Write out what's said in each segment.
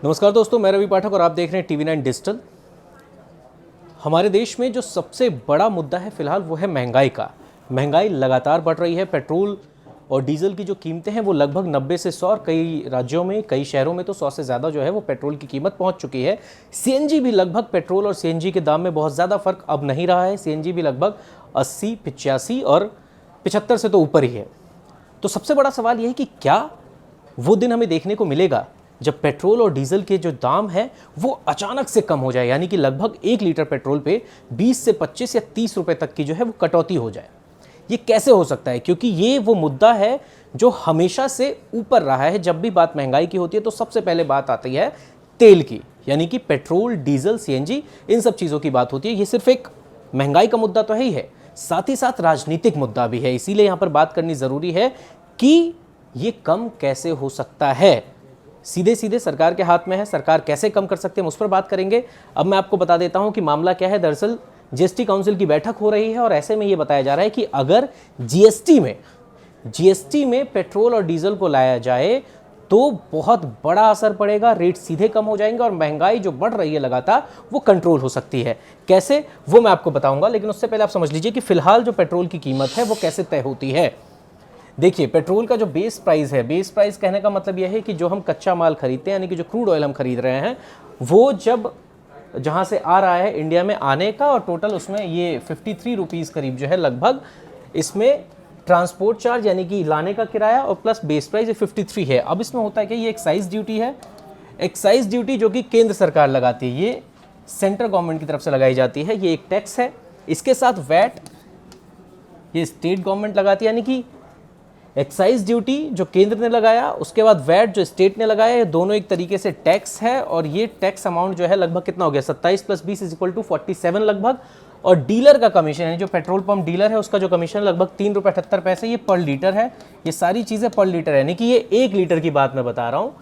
नमस्कार दोस्तों, मैं रवि पाठक और आप देख रहे हैं टीवी 9 डिजिटल। हमारे देश में जो सबसे बड़ा मुद्दा है फिलहाल वो है महंगाई का। महंगाई लगातार बढ़ रही है। पेट्रोल और डीजल की जो कीमतें हैं वो लगभग 90 से 100 और कई राज्यों में, कई शहरों में तो 100 से ज़्यादा जो है वो पेट्रोल की कीमत पहुंच चुकी है। सीएनजी भी लगभग, पेट्रोल और सीएनजी के दाम में बहुत ज़्यादा फर्क अब नहीं रहा है। सीएनजी भी लगभग 80, 85 और 75 से तो ऊपर ही है। तो सबसे बड़ा सवाल यह है कि क्या वो दिन हमें देखने को मिलेगा जब पेट्रोल और डीजल के जो दाम है वो अचानक से कम हो जाए, यानी कि लगभग 1 लीटर पेट्रोल पे 20 से 25 या 30 रुपए तक की जो है वो कटौती हो जाए। ये कैसे हो सकता है? क्योंकि ये वो मुद्दा है जो हमेशा से ऊपर रहा है। जब भी बात महंगाई की होती है तो सबसे पहले बात आती है तेल की, यानी कि पेट्रोल, डीजल, सीएनजी, इन सब चीज़ों की बात होती है। ये सिर्फ एक महंगाई का मुद्दा तो है ही है, साथ ही साथ राजनीतिक मुद्दा भी है। इसीलिए यहाँ पर बात करनी ज़रूरी है कि ये कम कैसे हो सकता है। सीधे सीधे सरकार के हाथ में है, सरकार कैसे कम कर सकते हैं उस पर बात करेंगे। अब मैं आपको बता देता हूं कि मामला क्या है। दरअसल जीएसटी काउंसिल की बैठक हो रही है और ऐसे में ये बताया जा रहा है कि अगर जीएसटी में पेट्रोल और डीजल को लाया जाए तो बहुत बड़ा असर पड़ेगा, रेट सीधे कम हो जाएंगे और महंगाई जो बढ़ रही है लगातार वो कंट्रोल हो सकती है। कैसे, वो मैं आपको बताऊंगा, लेकिन उससे पहले आप समझ लीजिए कि फिलहाल जो पेट्रोल की कीमत है वो कैसे तय होती है। देखिए, पेट्रोल का जो बेस प्राइस है, बेस प्राइस कहने का मतलब यह है कि जो हम कच्चा माल खरीदते हैं, यानी कि जो क्रूड ऑयल हम खरीद रहे हैं, वो जब जहाँ से आ रहा है इंडिया में आने का, और टोटल उसमें ये 53 रुपीज़ करीब जो है लगभग, इसमें ट्रांसपोर्ट चार्ज यानी कि लाने का किराया और प्लस बेस प्राइस ये 53 है। अब इसमें होता है कि ये एक्साइज ड्यूटी है, एक्साइज ड्यूटी जो कि केंद्र सरकार लगाती है, ये सेंट्रल गवर्नमेंट की तरफ से लगाई जाती है, ये एक टैक्स है। इसके साथ वैट ये स्टेट गवर्नमेंट लगाती है, यानी कि एक्साइज ड्यूटी जो केंद्र ने लगाया, उसके बाद वैट जो स्टेट ने लगाया, ये दोनों एक तरीके से टैक्स है। और ये टैक्स अमाउंट जो है लगभग कितना हो गया, 27 + 20 = 47 लगभग। और डीलर का कमीशन है, जो पेट्रोल पंप डीलर है उसका जो कमीशन लगभग 3 रुपये 78 पैसे, ये पर लीटर है। ये सारी चीज़ें पर लीटर है, यानी कि ये 1 लीटर की बात मैं बता रहा हूँ।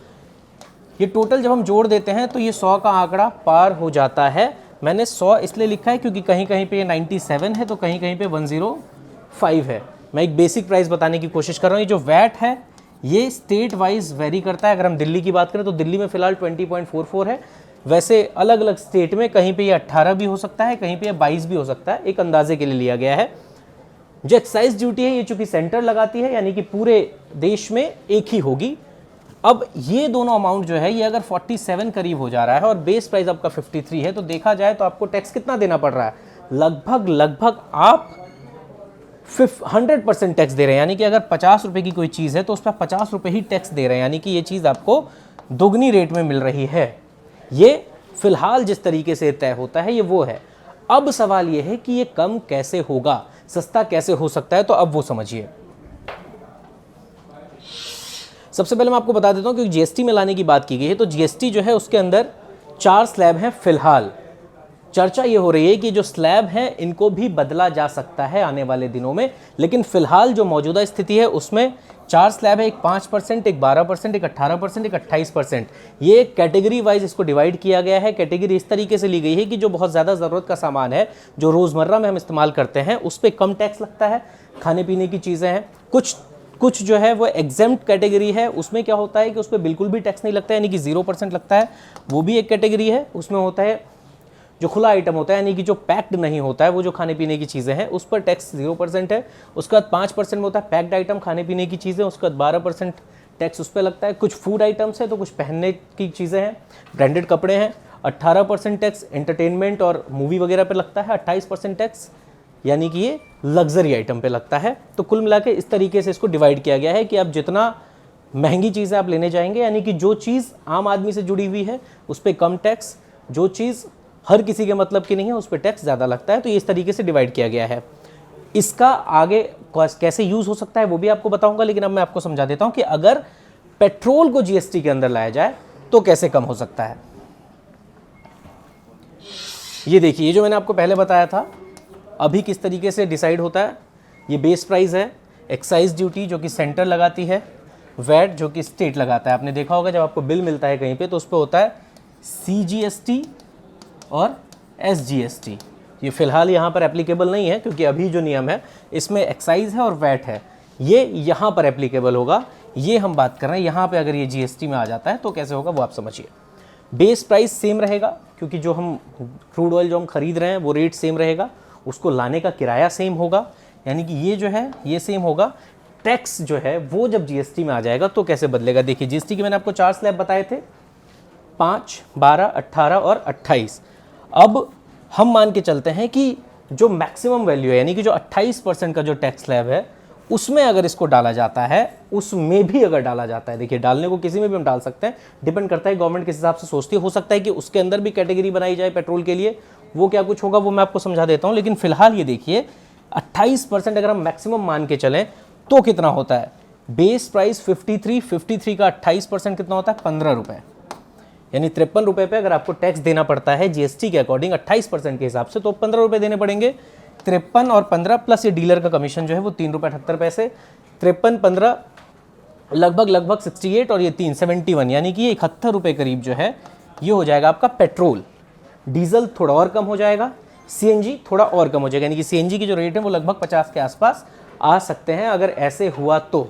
ये टोटल जब हम जोड़ देते हैं तो ये 100 का आंकड़ा पार हो जाता है। मैंने 100 इसलिए लिखा है क्योंकि कहीं कहीं पे ये 97 है तो कहीं कहीं पे 105 है। मैं एक बेसिक प्राइस बताने की कोशिश कर रहा हूँ। ये जो वैट है ये स्टेट वाइज वेरी करता है। अगर हम दिल्ली की बात करें तो दिल्ली में फिलहाल 20.44 है। वैसे अलग अलग स्टेट में कहीं पे ये 18 भी हो सकता है, कहीं पे ये 22 भी हो सकता है, एक अंदाजे के लिए लिया गया है। जो एक्साइज ड्यूटी है ये चूंकि सेंटर लगाती है, यानी कि पूरे देश में एक ही होगी। अब ये दोनों अमाउंट जो है ये अगर 47 करीब हो जा रहा है और बेस प्राइस आपका 53 है, तो देखा जाए तो आपको टैक्स कितना देना पड़ रहा है, लगभग आप 100% टैक्स दे रहे हैं। यानी कि अगर 50 रुपए की कोई चीज़ है तो उस पर 50 रुपए ही टैक्स दे रहे हैं, यानी कि ये चीज़ आपको दोगुनी रेट में मिल रही है। ये फिलहाल जिस तरीके से तय होता है ये वो है। अब सवाल ये है कि ये कम कैसे होगा, सस्ता कैसे हो सकता है, तो अब वो समझिए। सबसे पहले मैं आपको बता देता हूँ कि जीएसटी में लाने की बात की गई है, तो जीएसटी जो है उसके अंदर 4 स्लैब हैं। फिलहाल चर्चा ये हो रही है कि जो स्लैब हैं इनको भी बदला जा सकता है आने वाले दिनों में, लेकिन फिलहाल जो मौजूदा स्थिति है उसमें 4 स्लैब है, एक 5%, एक 12%, एक 18%, एक 28%। ये कैटेगरी वाइज इसको डिवाइड किया गया है। कैटेगरी इस तरीके से ली गई है कि जो बहुत ज़्यादा ज़रूरत का सामान है, जो रोज़मर्रा में हम इस्तेमाल करते हैं, उस पर कम टैक्स लगता है। खाने पीने की चीज़ें हैं, कुछ जो है वो एग्जेम्प्ट कैटेगरी है, उसमें क्या होता है कि उस पर बिल्कुल भी टैक्स नहीं लगता है, यानी कि 0% लगता है। वो भी एक कैटेगरी है। उसमें होता है जो खुला आइटम होता है, यानी कि जो पैक्ड नहीं होता है, वो जो खाने पीने की चीज़ें हैं उस पर टैक्स 0% है। उसके बाद 5% में होता है पैक्ड आइटम, खाने पीने की चीज़ें, उसके बाद 12% टैक्स उस पर लगता है। कुछ फूड आइटम्स है तो कुछ पहनने की चीज़ें हैं, ब्रांडेड कपड़े हैं। 18% टैक्स एंटरटेनमेंट और मूवी वगैरह पर लगता है। 28% टैक्स यानी कि ये लग्जरी आइटम पे लगता है। तो कुल मिला के इस तरीके से इसको डिवाइड किया गया है कि आप जितना महंगी चीज़ें आप लेने जाएंगे, यानी कि जो चीज़ आम आदमी से जुड़ी हुई है उस पर कम टैक्स, जो चीज़ हर किसी के मतलब की नहीं है उस पर टैक्स ज़्यादा लगता है। तो ये इस तरीके से डिवाइड किया गया है। इसका आगे कैसे यूज़ हो सकता है वो भी आपको बताऊंगा, लेकिन अब मैं आपको समझा देता हूं कि अगर पेट्रोल को जीएसटी के अंदर लाया जाए तो कैसे कम हो सकता है। ये देखिए, ये जो मैंने आपको पहले बताया था अभी किस तरीके से डिसाइड होता है। ये बेस प्राइस है, एक्साइज ड्यूटी जो कि सेंटर लगाती है, वैट जो कि स्टेट लगाता है। आपने देखा होगा जब आपको बिल मिलता है कहीं पे तो उस पर होता है CGST और SGST। ये फिलहाल यहाँ पर एप्लीकेबल नहीं है क्योंकि अभी जो नियम है इसमें एक्साइज है और वैट है, ये यहाँ पर एप्लीकेबल होगा। ये हम बात कर रहे हैं यहाँ पे। अगर ये GST में आ जाता है तो कैसे होगा वो आप समझिए। बेस प्राइस सेम रहेगा क्योंकि जो हम क्रूड ऑयल जो हम खरीद रहे हैं वो रेट सेम रहेगा, उसको लाने का किराया सेम होगा, यानी कि ये जो है ये सेम होगा। टैक्स जो है वो जब जीएसटी में आ जाएगा तो कैसे बदलेगा, देखिए जीएसटी के मैंने आपको 4 स्लैब बताए थे, 5, 12, 18 और 28। अब हम मान के चलते हैं कि जो मैक्सिमम वैल्यू है यानी कि जो 28% का जो टैक्स स्लैब है उसमें अगर इसको डाला जाता है, उसमें भी अगर डाला जाता है, देखिए डालने को किसी में भी हम डाल सकते हैं, डिपेंड करता है गवर्नमेंट किस हिसाब से सोचती है। हो सकता है कि उसके अंदर भी कैटेगरी बनाई जाए पेट्रोल के लिए, वो क्या कुछ होगा वो मैं आपको समझा देता हूं। लेकिन फिलहाल ये देखिए 28% अगर हम मैक्सिमम मान के चलें तो कितना होता है, बेस प्राइस 53 का 28% कितना होता है 15 रुपए, यानी 53 रुपए पे अगर आपको टैक्स देना पड़ता है जीएसटी के अकॉर्डिंग 28% के हिसाब से, तो 15 रुपए देने पड़ेंगे। 53 और 15 प्लस ये डीलर का कमीशन जो है वो 3 रुपए 78 पैसे, 53 15 लगभग 68 और ये 3 71, यानी कि 71 रुपए करीब जो है ये हो जाएगा आपका पेट्रोल। डीजल थोड़ा और कम हो जाएगा, सीएनजी थोड़ा और कम हो जाएगा, यानी कि सीएनजी की जो रेट है वो लगभग 50 के आसपास आ सकते हैं अगर ऐसे हुआ तो।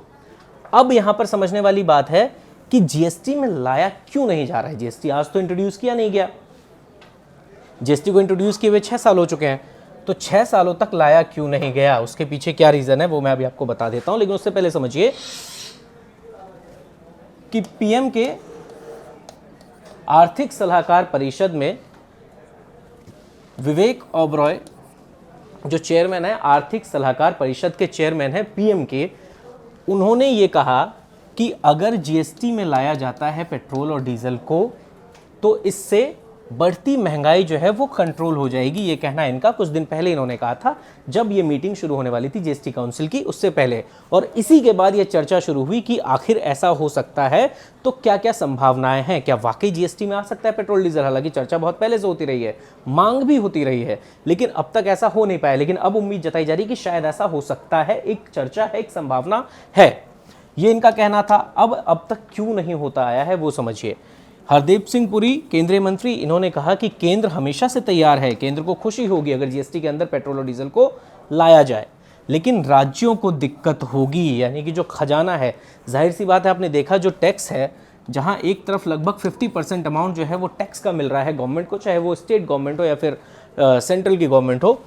अब यहां पर समझने वाली बात है कि जीएसटी में लाया क्यों नहीं जा रहा है। जीएसटी आज तो इंट्रोड्यूस किया नहीं गया, जीएसटी को इंट्रोड्यूस किए हुए 6 साल हो चुके हैं, तो 6 सालों तक लाया क्यों नहीं गया, उसके पीछे क्या रीजन है वो मैं अभी आपको बता देता हूं। लेकिन उससे पहले समझिए कि पीएम के आर्थिक सलाहकार परिषद में विवेक ओबरॉय जो चेयरमैन है, आर्थिक सलाहकार परिषद के चेयरमैन है पीएम के, उन्होंने ये कहा कि अगर जीएसटी में लाया जाता है पेट्रोल और डीजल को तो इससे बढ़ती महंगाई जो है वो कंट्रोल हो जाएगी। ये कहना इनका कुछ दिन पहले इन्होंने कहा था जब ये मीटिंग शुरू होने वाली थी जीएसटी काउंसिल की, उससे पहले। और इसी के बाद ये चर्चा शुरू हुई कि आखिर ऐसा हो सकता है तो क्या क्या संभावनाएं हैं, क्या वाकई जीएसटी में आ सकता है पेट्रोल डीजल। हालांकि चर्चा बहुत पहले से होती रही है, मांग भी होती रही है, लेकिन अब तक ऐसा हो नहीं पाया। लेकिन अब उम्मीद जताई जा रही कि शायद ऐसा हो सकता है, एक चर्चा है, एक संभावना है, ये इनका कहना था। अब तक क्यों नहीं होता आया है वो समझिए। हरदीप सिंह पुरी केंद्रीय मंत्री, इन्होंने कहा कि केंद्र हमेशा से तैयार है, केंद्र को खुशी होगी अगर जीएसटी के अंदर पेट्रोल और डीजल को लाया जाए, लेकिन राज्यों को दिक्कत होगी, यानी कि जो खजाना है, जाहिर सी बात है आपने देखा जो टैक्स है, जहां एक तरफ लगभग 50% अमाउंट जो है वो टैक्स का मिल रहा है गवर्नमेंट को, चाहे वो स्टेट गवर्नमेंट हो या फिर सेंट्रल की गवर्नमेंट हो,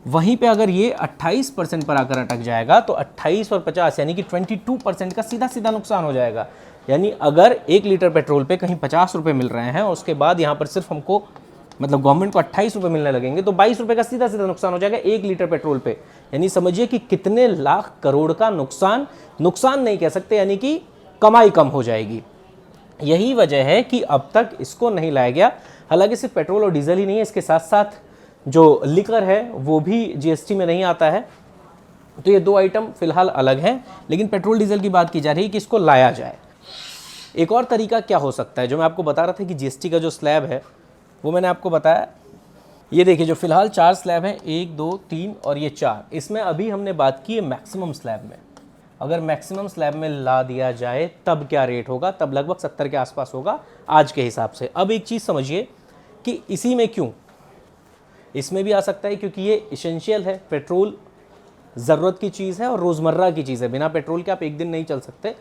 वहीं पे अगर ये 28% पर आकर अटक जाएगा तो 28 और 50 यानी कि 22% का सीधा सीधा नुकसान हो जाएगा। यानी अगर 1 लीटर पेट्रोल पे कहीं 50 रुपये मिल रहे हैं और उसके बाद यहाँ पर सिर्फ हमको मतलब गवर्नमेंट को 28 रुपये मिलने लगेंगे तो 22 रुपये का सीधा सीधा नुकसान हो जाएगा 1 लीटर पेट्रोल पे। यानी समझिए कि कितने लाख करोड़ का नुकसान नहीं कह सकते, यानी कि कमाई कम हो जाएगी। यही वजह है कि अब तक इसको नहीं लाया गया। हालांकि सिर्फ पेट्रोल और डीजल ही नहीं है, इसके साथ साथ जो लिकर है वो भी जीएसटी में नहीं आता है, तो ये 2 आइटम फिलहाल अलग हैं। लेकिन पेट्रोल डीजल की बात की जा रही है कि इसको लाया जाए। एक और तरीका क्या हो सकता है, जो मैं आपको बता रहा था कि जीएसटी का जो स्लैब है वो मैंने आपको बताया। ये देखिए जो फिलहाल 4 स्लैब हैं, 1 2 3 और ये 4, इसमें अभी हमने बात की है मैक्सिमम स्लैब में। अगर मैक्सिमम स्लैब में ला दिया जाए तब क्या रेट होगा, तब लगभग 70 के आसपास होगा आज के हिसाब से। अब एक चीज़ समझिए कि इसी में क्यों, इसमें भी आ सकता है क्योंकि ये इसेंशियल है, पेट्रोल ज़रूरत की चीज़ है और रोज़मर्रा की चीज़ है। बिना पेट्रोल के आप एक दिन नहीं चल सकते,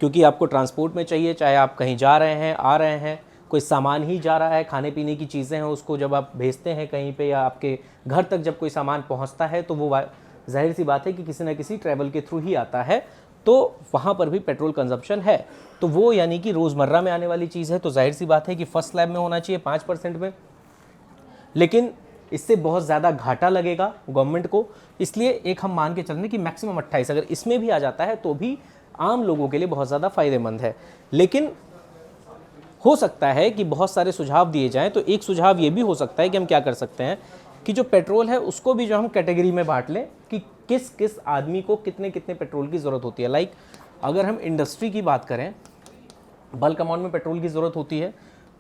क्योंकि आपको ट्रांसपोर्ट में चाहिए, चाहे आप कहीं जा रहे हैं, आ रहे हैं, कोई सामान ही जा रहा है, खाने पीने की चीज़ें हैं, उसको जब आप भेजते हैं कहीं पे या आपके घर तक जब कोई सामान पहुंचता है तो वो जाहिर सी बात है कि किसी न किसी ट्रैवल के थ्रू ही आता है, तो वहाँ पर भी पेट्रोल कंजप्शन है। तो वो यानी कि रोज़मर्रा में आने वाली चीज़ है, तो जाहिर सी बात है कि फर्स्ट स्लैब में होना चाहिए 5% में, लेकिन इससे बहुत ज़्यादा घाटा लगेगा गवर्नमेंट को। इसलिए एक हम मान के चल रहे कि मैक्सिमम 28 अगर इसमें भी आ जाता है तो भी आम लोगों के लिए बहुत ज़्यादा फ़ायदेमंद है। लेकिन हो सकता है कि बहुत सारे सुझाव दिए जाएं, तो एक सुझाव ये भी हो सकता है कि हम क्या कर सकते हैं कि जो पेट्रोल है उसको भी जो हम कैटेगरी में बांट लें कि किस किस आदमी को कितने कितने पेट्रोल की ज़रूरत होती है। लाइक अगर हम इंडस्ट्री की बात करें, बल्क अमाउंट में पेट्रोल की ज़रूरत होती है,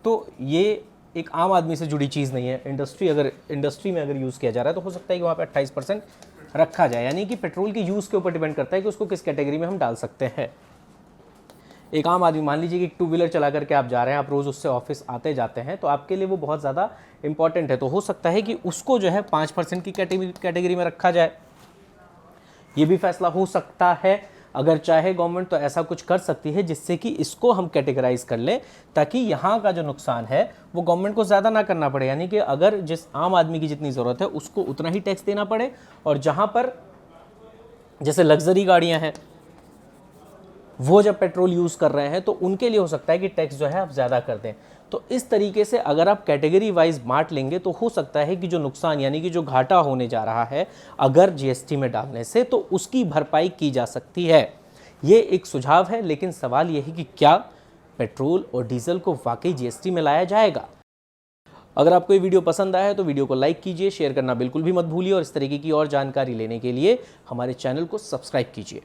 तो ये एक आम आदमी से जुड़ी चीज़ नहीं है। इंडस्ट्री में अगर यूज़ किया जा रहा है तो हो सकता है कि वहाँ पे 28% रखा जाए, यानी कि पेट्रोल के यूज़ के ऊपर डिपेंड करता है कि उसको किस कैटेगरी में हम डाल सकते हैं। एक आम आदमी, मान लीजिए कि 2 व्हीलर चला करके आप जा रहे हैं, आप रोज़ उससे ऑफिस आते जाते हैं, तो आपके लिए वो बहुत ज़्यादा इंपॉर्टेंट है, तो हो सकता है कि उसको जो है 5% की कैटेगरी में रखा जाए, ये भी फैसला हो सकता है। अगर चाहे गवर्नमेंट तो ऐसा कुछ कर सकती है जिससे कि इसको हम कैटेगराइज कर लें, ताकि यहाँ का जो नुकसान है वो गवर्नमेंट को ज़्यादा ना करना पड़े। यानी कि अगर जिस आम आदमी की जितनी ज़रूरत है उसको उतना ही टैक्स देना पड़े, और जहाँ पर जैसे लग्जरी गाड़ियाँ हैं वो जब पेट्रोल यूज़ कर रहे हैं तो उनके लिए हो सकता है कि टैक्स जो है आप ज़्यादा कर दें। तो इस तरीके से अगर आप कैटेगरी वाइज बांट लेंगे तो हो सकता है कि जो नुकसान यानी कि जो घाटा होने जा रहा है अगर जीएसटी में डालने से, तो उसकी भरपाई की जा सकती है। ये एक सुझाव है, लेकिन सवाल यह है कि क्या पेट्रोल और डीजल को वाकई जीएसटी में लाया जाएगा। अगर आपको ये वीडियो पसंद आया है तो वीडियो को लाइक कीजिए, शेयर करना बिल्कुल भी मत भूलिए, और इस तरीके की और जानकारी लेने के लिए हमारे चैनल को सब्सक्राइब कीजिए।